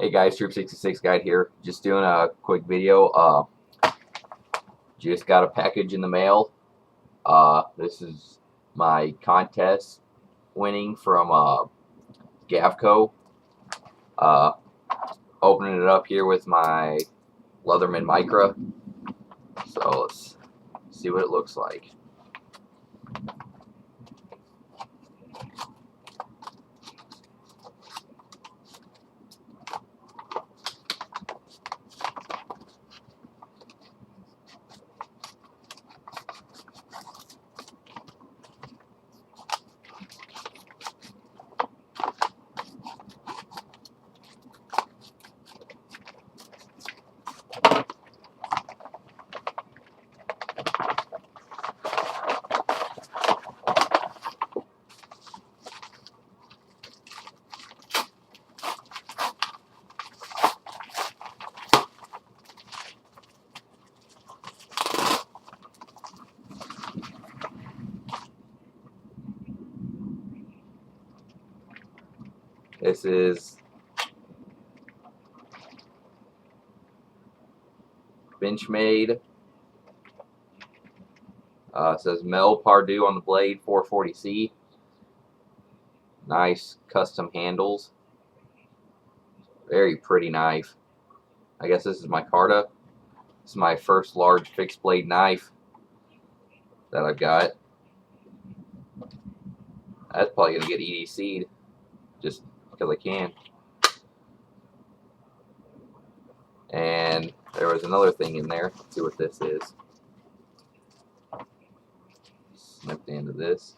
Hey guys, Troop 66 Guide here. Just doing a quick video. Just got a package in the mail. This is my contest winning from Gavkoo. Uh, Opening it up here with my Leatherman Micra. So let's see what it looks like. This is Benchmade. It says Mel Pardue on the blade, 440C. Nice custom handles. Very pretty knife. I guess this is my Carta. This is my first large fixed blade knife that I've got. That's probably going to get EDC'd just because I can. And there was another thing in there. Let's see what this is. Snip the end of this.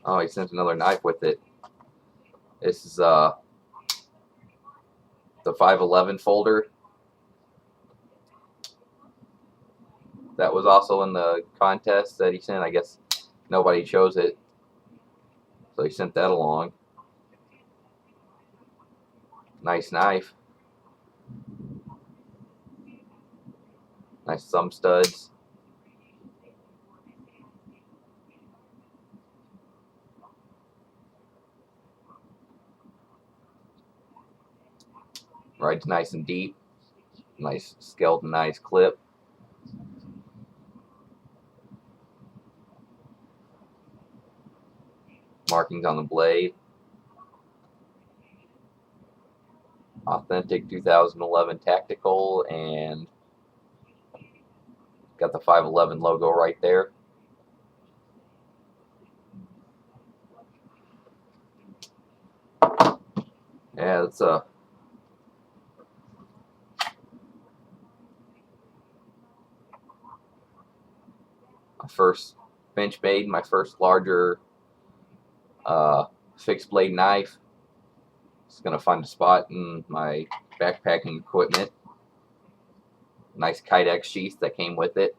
Oh, he sent another knife with it. This is the 511 folder. That was also in the contest that he sent. I guess nobody chose it, so he sent that along. Nice knife. Nice thumb studs. Rides nice and deep. Nice skeleton, nice clip. Markings on the blade. Authentic 2011 tactical, and got the 511 logo right there. Yeah, that's my first Benchmade, my first larger fixed blade knife. Just gonna find a spot in my backpacking equipment. Nice Kydex sheath that came with it.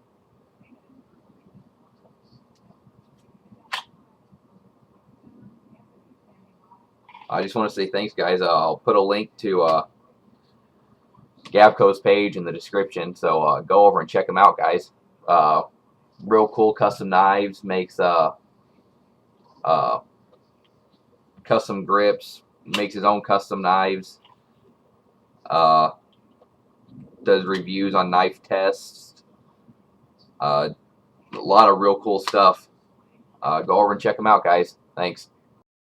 I just want to say thanks, guys. I'll put a link to Gavkoo's page in the description, so go over and check them out, guys. Real cool custom knives. Makes custom grips. Makes his own custom knives. Does reviews on knife tests. A lot of real cool stuff. Go over and check them out, guys. Thanks.